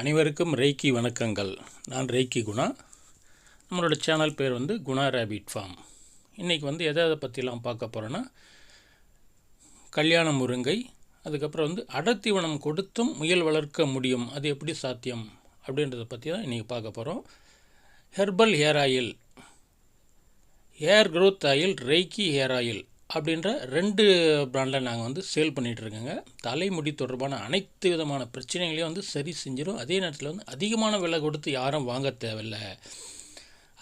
அனைவருக்கும் ரெய்கி வணக்கங்கள். நான் ரெய்கி குணா. நம்மளோட சேனல் பேர் குணா ரேபிட் ஃபார்ம். இன்றைக்கி எதை பற்றிலாம் பார்க்க போகிறோன்னா, கல்யாண முருங்கை, அதுக்கப்புறம் அடர்த்தீவனம் கொடுத்தும் முயல் வளர்க்க முடியும், அது எப்படி சாத்தியம் அப்படின்றத பற்றி தான் இன்றைக்கி பார்க்க போகிறோம். Herbal hair oil, hair growth oil, reiki hair oil அப்படின்ற 2 பிராண்டில் நாங்கள் சேல் பண்ணிகிட்ருக்கோங்க. தலைமுடி தொடர்பான அனைத்து விதமான பிரச்சனைகளையும் சரி செஞ்சிடும். அதே நேரத்தில் அதிகமான விலை கொடுத்து யாரும் வாங்க தேவையில்லை.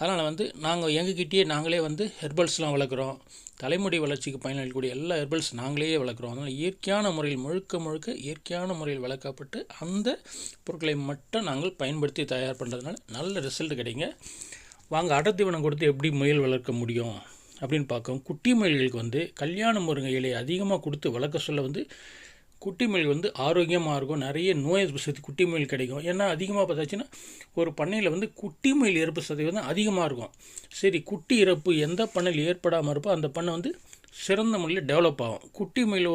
அதனால் நாங்கள் எங்ககிட்டயே நாங்களே ஹெர்பல்ஸ்லாம் வளர்க்குறோம். தலைமுடி வளர்ச்சிக்கு பயனளிக்கக்கூடிய எல்லா ஹெர்பல்ஸ் நாங்களே வளர்க்குறோம். அதனால் இயற்கையான முறையில் முழுக்க இயற்கையான முறையில் வளர்க்கப்பட்டு அந்த பொருட்களை மட்டும் நாங்கள் பயன்படுத்தி தயார் பண்ணுறதுனால நல்ல ரிசல்ட் கிடைங்க. வாங்க அடர்த்தீவனம் கொடுத்து எப்படி முயல் வளர்க்க முடியும் அப்படின்னு பார்க்கோம். குட்டி முயல்களுக்கு கல்யாண முருங்கை இலையை அதிகமாக கொடுத்து வளர்க்க சொல்ல குட்டி முயல் ஆரோக்கியமாக இருக்கும். நிறைய நோய் எதிர்ப்பு சக்தி குட்டி முயல் கிடைக்கும். ஏன்னா அதிகமாக பார்த்தாச்சுன்னா ஒரு பண்ணையில் குட்டி முயல் இறப்பு சதவீதம் அதிகமாக இருக்கும். சரி, குட்டி இறப்பு எந்த பண்ணையில் ஏற்படாமல் இருப்போ அந்த பண்ணை சிறந்த முறையில் டெவலப் ஆகும். குட்டி முயல்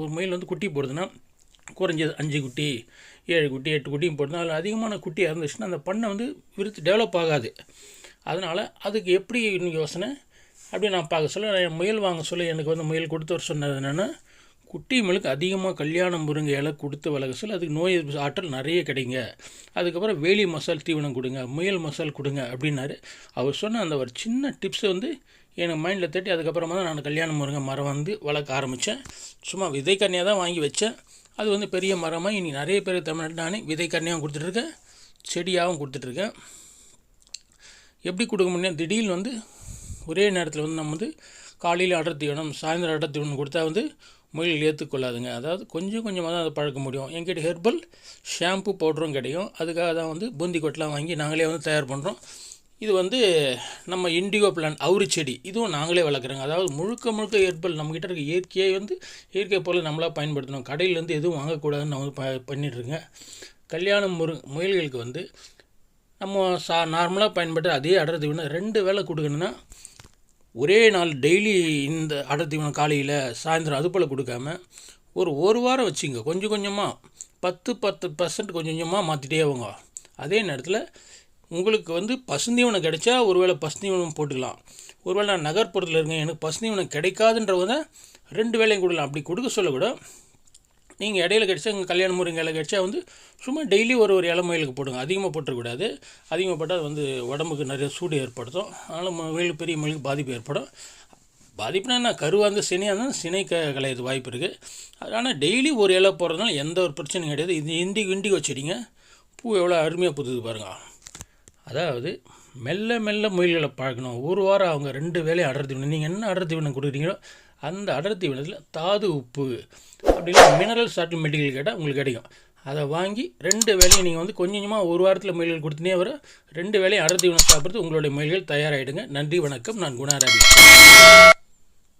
ஒரு முயல் குட்டி போடுறதுன்னா குறைஞ்சது 5 குட்டி 7 குட்டி 8 குட்டியும் போடுறதுனா அதில் அதிகமான குட்டி இருந்துச்சுன்னா அந்த பண்ணை விருத்து டெவலப் ஆகாது. அதனால் அதுக்கு எப்படி யோசனை அப்படி நான் பார்க்க சொல்ல, முயல் வாங்க சொல்ல எனக்கு முயல் கொடுத்தவர் சொன்னது என்னென்னா, குட்டி முயலுக்கு அதிகமாக கல்யாண முருங்கை இலை கொடுத்து வளர்க்க சொல்ல அதுக்கு நோய் எதிர்ப்பு ஆற்றல் நிறைய கிடைங்க. அதுக்கப்புறம் வேலி மசால் தீவனம் கொடுங்க, முயல் மசால் கொடுங்க அப்படின்னாரு. அவர் சொன்ன அந்த ஒரு சின்ன டிப்ஸை எனக்கு மைண்டில் தட்டி அதுக்கப்புறமா தான் நான் கல்யாண முருங்கை மரம் வளர்க்க ஆரம்பித்தேன். சும்மா விதைக்கண்ணியாக தான் வாங்கி வச்சேன். அது பெரிய மரமாக இன்றைக்கி நிறைய பேர் தமிழ்நாட்டில் நானே விதைக்கண்ணியாகவும் கொடுத்துட்ருக்கேன், செடியாகவும் கொடுத்துட்ருக்கேன். எப்படி கொடுக்க முடியும்? திடீர்னு ஒரே நேரத்தில் நம்ம காலையில் அடர்த்தீவனம், சாயந்தரம் அடர்த்தீவனம் கொடுத்தா முயல் ஏற்றுக்கொள்ளாதுங்க. அதாவது கொஞ்சம் கொஞ்சமாக தான் அதை பழக்க முடியும். எங்கிட்ட ஹெர்பல் ஷாம்பு பவுடரும் கிடைக்கும். அதுக்காக தான் பூந்தி கொட்டெலாம் வாங்கி நாங்களே தயார் பண்ணுறோம். இது நம்ம இண்டிகோ பிளான்ட் அவுரி செடி, இதுவும் நாங்களே வளர்க்குறோங்க. அதாவது முழுக்க ஹெர்பல் நம்மக்கிட்ட இருக்க இயற்கையாக இயற்கை பொருள் நம்மளாக பயன்படுத்தணும். கடையிலேருந்து எதுவும் வாங்கக்கூடாதுன்னு நான் பண்ணிட்டுருக்கேன். கல்யாண முயல்களுக்கு நம்ம நார்மலாக பயன்படுத்த அதே அடர்த்தீவனம் 2 வேளை கொடுக்கணுன்னா ஒரே நாள் டெய்லி இந்த அடர்த்தீவனம் காலையில் சாயந்தரம் அது போல் கொடுக்காம ஒரு வாரம் வச்சுங்க. கொஞ்சம் கொஞ்சமாக 10% கொஞ்சம் கொஞ்சமாக மாற்றிட்டே ஆகுங்க. அதே நேரத்தில் உங்களுக்கு பசுந்தீவனம் கிடைச்சா ஒருவேளை பசுந்தீவனம் போட்டுக்கலாம். ஒருவேளை நான் நகர்ப்புறத்தில் இருக்கேன், எனக்கு பசுந்தீவனம் கிடைக்காதுன்றவங்க 2 வேளையும் கொடுக்கலாம். அப்படி கொடுக்க சொல்ல கூட நீங்கள் இடையில கிடச்சா எங்கள் கல்யாண முருங்கை இலை கிடச்சா சும்மா டெய்லி ஒரு இலை முயலுக்கு போடுங்க. அதிகமாக போட்டுறக்கூடாது. அதிகமாக போட்டால் உடம்புக்கு நிறைய சூடு ஏற்படுத்தும். அதனால் பெரிய முயலுக்கு பாதிப்பு ஏற்படும். பாதிப்புனா என்ன, கருவாக சினையாக இருந்தால் சினை கலையது வாய்ப்பு இருக்குது. அதனால் டெய்லி ஒரு இலை போடுறதுனால எந்த ஒரு பிரச்சனையும் கிடையாது. இது இண்டிகோ செடிங்க, பூ எவ்வளோ அருமையாக புதுது பாருங்கள். அதாவது மெல்ல முயல்களை பழக்கணும். ஒரு வாரம் அவங்க 2 வேளையும் அடர்த்தீவனம், நீங்கள் என்ன அடர்த்தீவனம் கொடுக்குறீங்களோ அந்த அடர்த்தீவனத்தில் தாது உப்பு அப்படின்னா மினரல் சால்ட் மெட்டீரியல் கேட்டால் உங்களுக்கு கிடைக்கும். அதை வாங்கி 2 வேளையும் நீங்கள் கொஞ்சம் கொஞ்சமாக ஒரு வாரத்தில் முயல்கள் கொடுத்துனே வர 2 வேளையும் அடர்த்தீவனம் சாப்பிட்றது உங்களுடைய முயல்கள் தயாராகிடுங்க. நன்றி, வணக்கம். நான் குணா ரேபிட்.